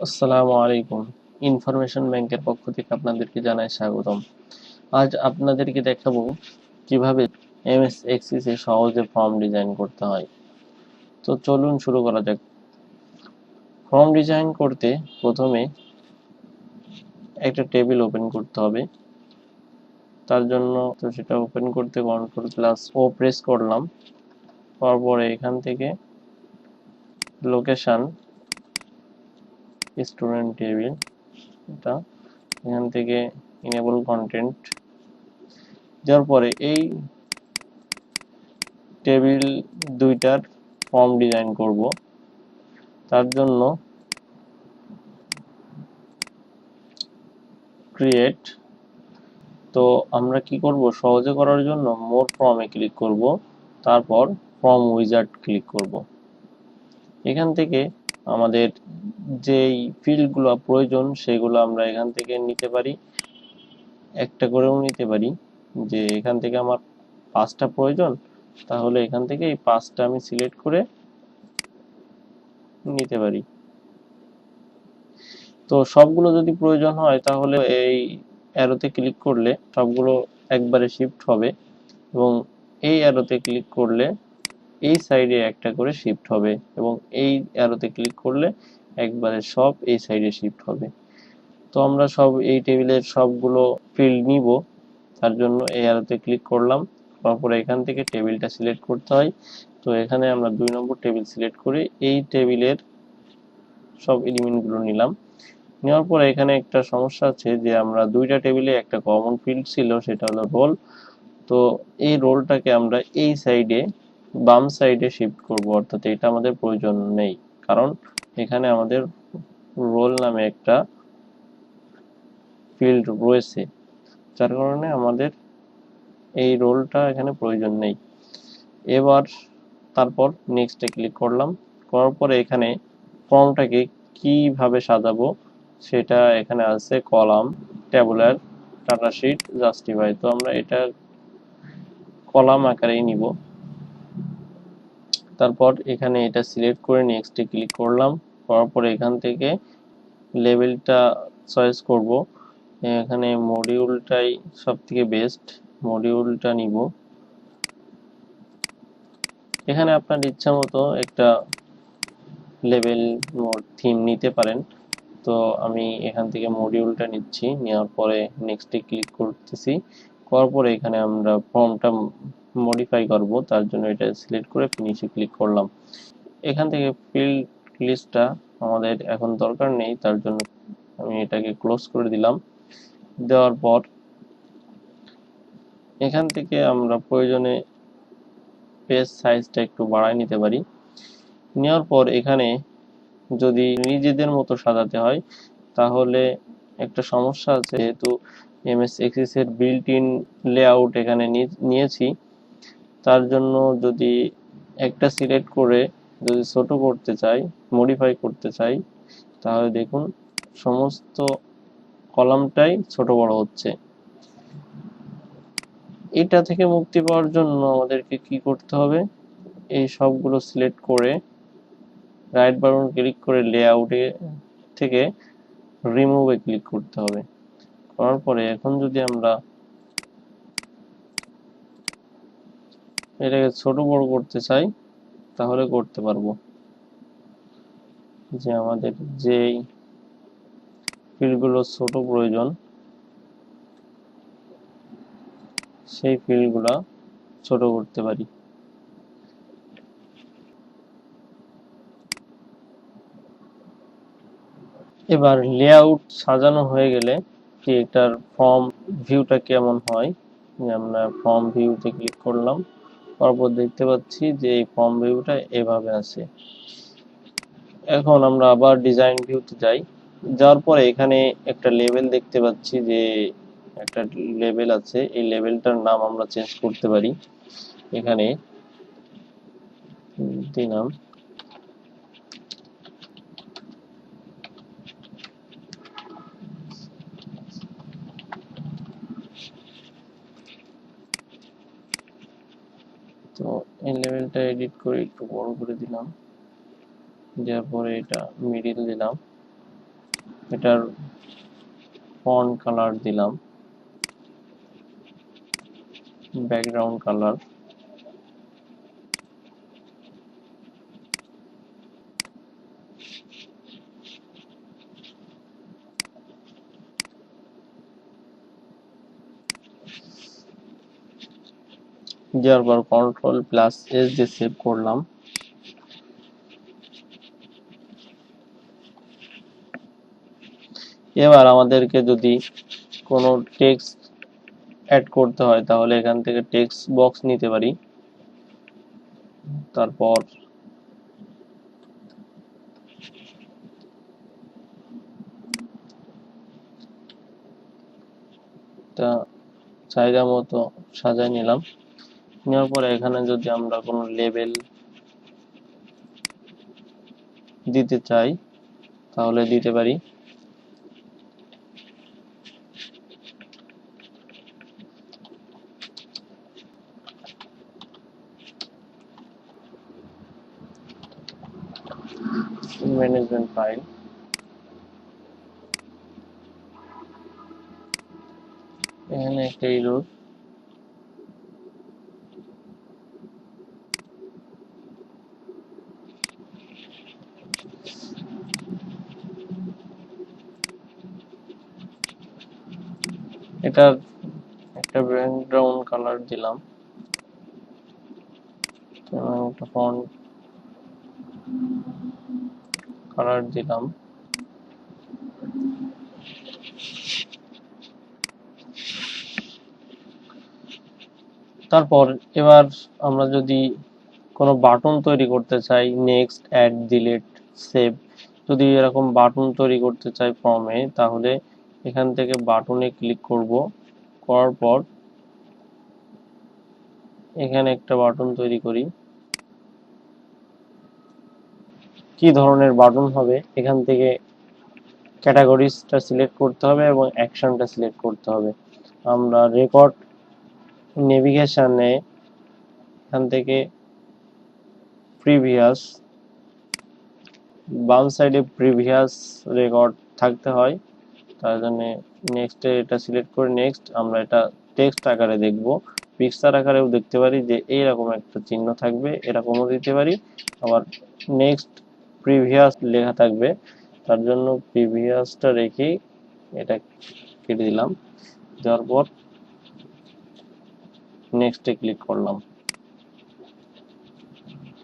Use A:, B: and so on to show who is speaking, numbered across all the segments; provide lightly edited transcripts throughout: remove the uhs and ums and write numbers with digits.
A: আসসালামু আলাইকুম। ইনফরমেশন ব্যাংকের পক্ষ থেকে আপনাদেরকে জানাই স্বাগতম। আজ আপনাদেরকে দেখাবো কিভাবে এমএস এক্সেস এ সহজে ফর্ম ডিজাইন করতে হয়। তো চলুন শুরু করা যাক। ফর্ম ডিজাইন করতে প্রথমে একটা টেবিল ওপেন করতে হবে। তার জন্য সেটা ওপেন করতে কন্ট্রোল+O প্রেস করলাম। তারপরে এখান থেকে লোকেশন স্টুডেন্ট টেবিল, এটা এখান থেকে ইনেবল কন্টেন্ট দেওয়ার পরে এই টেবিল দুইটার ফর্ম ডিজাইন করব। তার জন্য ক্রিয়েট, তো আমরা কি করব, সহজে করার জন্য মোর ফর্মে ক্লিক করব, তারপর ফর্ম উইজার্ড ক্লিক করব। এখান থেকে আমাদের যেই ফিল্ডগুলো প্রয়োজন সেগুলো আমরা এখান থেকে নিতে পারি, একটা করেও নিতে পারি। যে এখান থেকে আমার 5টা প্রয়োজন, তাহলে এখান থেকে এই 5টা আমি সিলেক্ট করে নিতে পারি। তো সবগুলো যদি প্রয়োজন হয় তাহলে এই অ্যারোতে ক্লিক করলে সবগুলো একবারে শিফট হবে, এবং এই অ্যারোতে ক্লিক করলে এই সাইডে একটা করে শিফট হবে, এবং এই অ্যারোতে ক্লিক করলে একবারে সব এই সাইডে শিফট হবে। তো আমরা সব এই টেবিলের সবগুলো ফিল্ড নিব, তার জন্য এই অ্যারোতে ক্লিক করলাম। তারপরে এখান থেকে টেবিলটা সিলেক্ট করতে হয়। তো এখানে আমরা 2 নম্বর টেবিল সিলেক্ট করে এই টেবিলের সব এলিমেন্টগুলো নিলাম। নেওয়ার পরে এখানে একটা সমস্যা আছে যে আমরা দুইটা টেবিলে একটা কমন ফিল্ড ছিল, সেটা হলো রোল। তো এই রোলটাকে আমরা এই সাইডে বাম সাইডে শিফট করব, অর্থাৎ এটা আমাদের প্রয়োজন নেই, কারণ এখানে আমাদের রোল নামে একটা ফিল্ড রয়েছে, যার কারণে আমাদের এই রোলটা এখানে প্রয়োজন নেই। এবার তারপর নেক্সটে ক্লিক করলাম, করার পরে এখানে ফর্মটাকে কিভাবে সাজাবো সেটা এখানে আছে column, tabular, data sheet, justify. তো আমরা এটা কলাম আকারেই নিব। তারপর এখানে এটা সিলেক্ট করে নেক্সটে ক্লিক করলাম, করার পরে এখান থেকে লেভেলটা চয়েস করব। এখানে মডিউলটাই সব থেকে বেস্ট, মডিউলটা নিব। এখানে আপনার ইচ্ছা মতো একটা লেভেল থিম নিতে পারেন। তো আমি এখান থেকে মডিউলটা নিচ্ছি, নেওয়ার পরে নেক্সটে ক্লিক করতেছি। করার পরে এখানে আমরা ফর্মটা মডিফাই করব, তার জন্য এটা সিলেক্ট করে ফিনিশে ক্লিক করলাম। এখান থেকে ফিল্ড লিস্টটা আমাদের এখন দরকার নেই, তার জন্য আমি এটাকে ক্লোজ করে দিলাম। দেওয়ার পর এখান থেকে আমরা প্রয়োজনে পেজ সাইজটা একটু বাড়ায় নিতে পারি। নেওয়ার পর এখানে যদি নিজেদের মতো সাজাতে হয় তাহলে একটা সমস্যা আছে, যেহেতু এমএস এক্সেস এর বিল্ট ইন লেআউট এখানে নিয়েছি, তার জন্য যদি একটা সিলেক্ট করে যদি ছোট করতে চাই, মডিফাই করতে চাই, তাহলে দেখুন সমস্ত কলামটাই ছোট বড় হচ্ছে। এটা থেকে মুক্তি পাওয়ার জন্য আমাদেরকে কি করতে হবে, এই সবগুলো সিলেক্ট করে রাইট বাটন ক্লিক করে লেআউটে থেকে রিমুভে ক্লিক করতে হবে। করার পরে এখন যদি আমরা এটাকে ছোট বড় করতে চাই তাহলে করতে পারবো। যে আমাদের যেই ফিল্ডগুলো ছোট প্রয়োজন সেই ফিল্ডগুলো ছোট করতে পারি। এবার লেআউট সাজানো হয়ে গেলে কি এটার ফর্ম ভিউটা কেমন হয়, আমরা ফর্ম ভিউতে ক্লিক করলাম, তারপর দেখতে পাচ্ছি যে এই ফর্ম ভিউটা এভাবে আছে। এখন আমরা আবার ডিজাইন ভিউতে যাই, যাওয়ার পরে এখানে একটা লেভেল দেখতে পাচ্ছি, যে একটা লেভেল আছে, এই লেভেলটার নাম আমরা চেঞ্জ করতে পারি। এখানে দিলাম তো এই লেভেলটা এডিট করে একটু বড় করে দিলাম, দেওয়ার পরে এটা মিডিল দিলাম। এটার ফন্ট কালার দিলাম ব্যাকগ্রাউন্ড কালার, দেওয়ার পর কন্ট্রোল প্লাস এস দিয়ে সেভ করলাম। এবার আমাদেরকে যদি কোনো টেক্সট অ্যাড করতে হয় তাহলে এখান থেকে টেক্সট বক্স নিতে পারি। তারপর এটা চাহিদা মতো সাজায় নিলাম। নেওয়ার পরে এখানে যদি আমরা কোনো লেবেল দিতে চাই তাহলে দিতে পারি। ম্যানেজমেন্ট ফাইল, এখানে একটা ইরোর, এটার একটা ব্যাকগ্রাউন্ড কালার দিলাম এবং একটা ফন্ট কালার দিলাম। তারপর এবার আমরা যদি কোনো বাটন তৈরি করতে চাই, নেক্সট, অ্যাড, ডিলিট, সেভ, যদি এরকম বাটন তৈরি করতে চাই ফর্মে তাহলে এখান থেকে বাটনে ক্লিক করব। করার পর এখানে একটা বাটন তৈরি করি। কি ধরনের বাটন হবে এখান থেকে ক্যাটাগরিজটা সিলেক্ট করতে হবে এবং অ্যাকশনটা সিলেক্ট করতে হবে। আমরা রেকর্ড নেভিগেশনে এখান থেকে প্রিভিয়াস, বাম সাইডে প্রিভিয়াস রেকর্ড থাকতে হয়, তার জন্য নেক্সটে এটা সিলেক্ট করে নেক্সট আমরা এটা টেক্সট আকারে দেখব। পিকচার আকারেও দেখতে পারি যে এইরকম একটা চিহ্ন থাকবে, এরকমও দিতে পারি। আবার নেক্সট প্রিভিয়াস লেখা থাকবে, তার জন্য প্রিভিয়াসটা রেখেই এটা কেটে দিলাম। দেওয়ার পর নেক্সটে ক্লিক করলাম,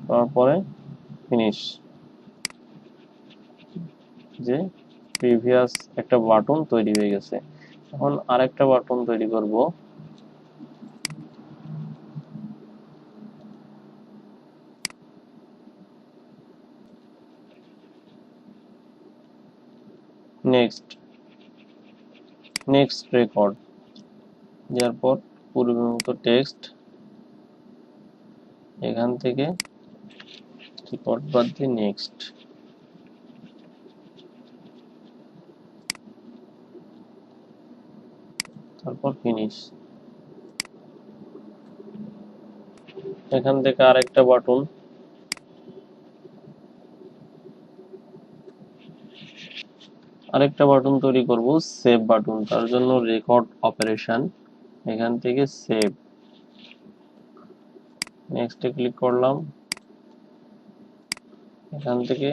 A: তারপরে ফিনিশ। যে প্রিভিয়াস একটা বাটন তৈরি হয়ে গেছে। এখন আরেকটা বাটন তৈরি করব। নেক্সট, নেক্সট রেকর্ড দেওয়ার পর পূর্বের মতো টেক্সট এখান থেকে রেকর্ড বাদ দিয়ে নেক্সট, তারপর ফিনিশ। এখান থেকে আরেকটা বাটন, তৈরি করব সেভ বাটন, তার জন্য রেকর্ড অপারেশন, এখান থেকে সেভ, নেক্সটে ক্লিক করলাম, এখান থেকে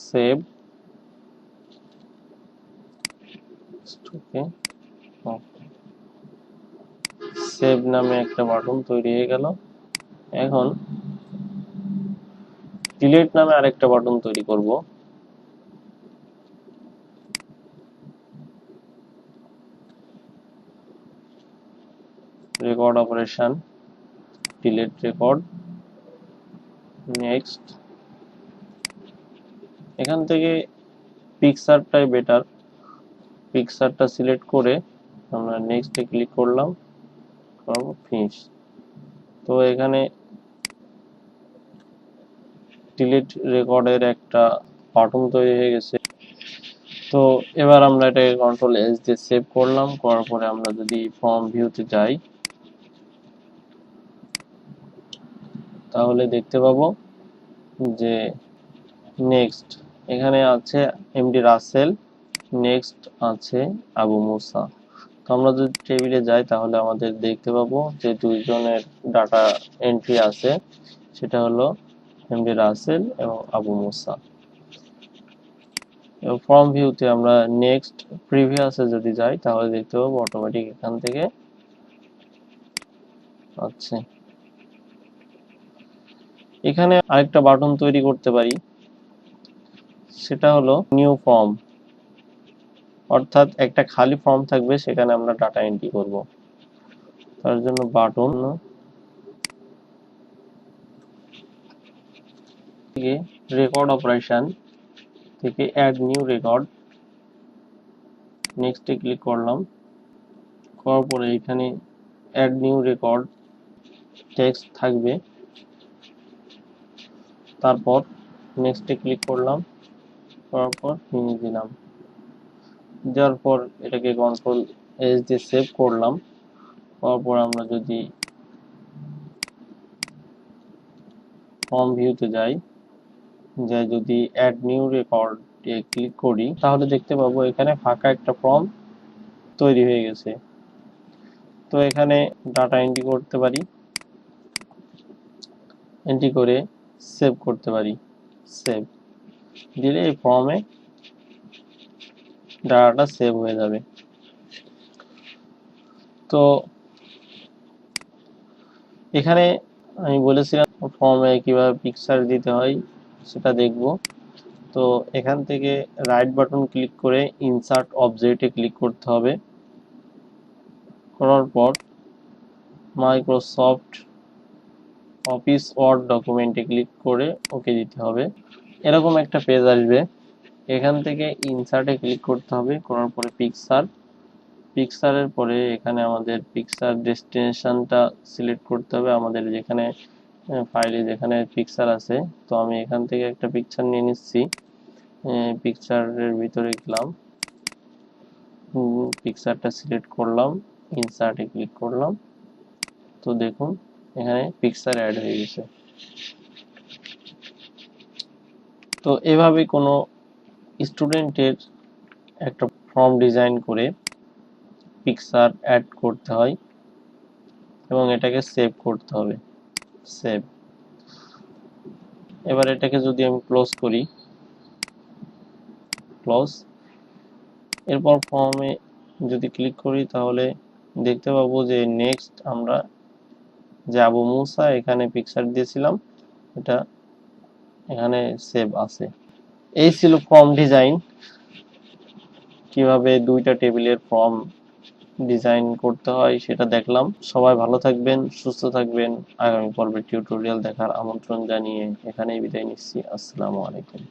A: সেভ, ওকে, সেভ নামে একটা বাটন তৈরি হয়ে গেল। এখন ডিলিট নামে আরেকটা বাটন তৈরি করব। Record operation, delete record, next. এখান থেকে পিকচারটাই বেটার, পিকচারটা সিলেক্ট করে আমরা নেক্সটে ক্লিক করলাম, ফিনিশ। তো এখানে ডিলিট রেকর্ডের একটা বাটন তৈরি হয়ে গেছে। তো এবার আমরা এটাকে কন্ট্রোল এস দিয়ে সেভ করলাম। করার পরে আমরা যদি ফর্ম ভিউতে যাই তাহলে দেখতে পাবো যে নেক্সট এখানে আছে এমডি রাসেল, নেক্সট আছে আবু মুসা। তো আমরা যদি টেবিলে যাই তাহলে আমাদের দেখতে পাবো যে দুইজনের ডাটা এন্ট্রি আছে, সেটা হলো এমডি রাসেল এবং আবু মুসা। এবং ফর্ম ভিউতে আমরা নেক্সট প্রিভিয়াসে যদি যাই তাহলে দেখতে পাবো অটোমেটিক এখান থেকে আচ্ছা এখানে আরেকটা বাটন তৈরি করতে পারি, সেটা হলো নিউ ফর্ম, অর্থাৎ একটা খালি ফর্ম থাকবে, সেখানে আমরা ডাটা এন্ট্রি করব। তার জন্য বাটন থেকে রেকর্ড অপারেশন থেকে অ্যাড নিউ রেকর্ড, নেক্সটে ক্লিক করলাম। করার পরে এখানে অ্যাড নিউ রেকর্ড টেক্সট থাকবে, তারপর নেক্সটে ক্লিক করলাম, করার পর ফিনিশ দিলাম। দেওয়ার পর এটাকে কন্ট্রোল এস দিয়ে সেভ করলাম। করার পর আমরা যদি ফর্ম ভিউতে যাই, যদি অ্যাড নিউ রেকর্ড ক্লিক করি তাহলে দেখতে পাবো এখানে ফাঁকা একটা ফর্ম তৈরি হয়ে গেছে। তো এখানে ডাটা এন্ট্রি করতে পারি, এন্ট্রি করে সেভ করতে পারি। সেভ দিলে এই ফর্মে ডাটাটা সেভ হয়ে যাবে। তো এখানে আমি বলেছিলাম ফর্মে কিভাবে পিকচার দিতে হয় সেটা দেখব। তো এখান থেকে রাইট বাটন ক্লিক করে ইনসার্ট অবজেক্টে ক্লিক করতে হবে। করার পর মাইক্রোসফট অফিস ওয়ার্ড ডকুমেন্টে ক্লিক করে ওকে দিতে হবে। এরকম একটা পেজ আসবে, এখান থেকে ইনসার্টে ক্লিক করতে হবে। করার পরে পিকচারের পরে এখানে আমাদের পিকচার ডেস্টিনেশনটা সিলেক্ট করতে হবে, আমাদের যেখানে ফাইলে যেখানে পিকচার আছে। তো আমি এখান থেকে একটা পিকচার নিয়ে নিচ্ছি, পিকচারের ভিতরে গেলাম, পিকচারটা সিলেক্ট করলাম, ইনসার্টে ক্লিক করলাম। তো দেখুন এখানে পিকচার অ্যাড হয়ে গেছে। তো এভাবে কোনো স্টুডেন্টের একটা ফর্ম ডিজাইন করে পিকচার অ্যাড করতে হয় এবং এটাকে সেভ করতে হবে। সেভ। এবার এটাকে যদি আমি ক্লোজ করি, ক্লোজ। এরপর ফর্মে যদি ক্লিক করি তাহলে দেখতে পাবো যে নেক্সট আমরা যে আবু মুসা এখানে পিকচার দিয়েছিলাম এটা এখানে সেভ আছে। এই ছিল ফর্ম ডিজাইন, কিভাবে দুইটা টেবিলের ফর্ম ডিজাইন করতে হয় সেটা দেখলাম। সবাই ভালো থাকবেন, সুস্থ থাকবেন। আগামী পর্বের টিউটোরিয়াল দেখার আমন্ত্রণ জানিয়ে এখানেই বিদায় নিচ্ছি। আসসালামু আলাইকুম।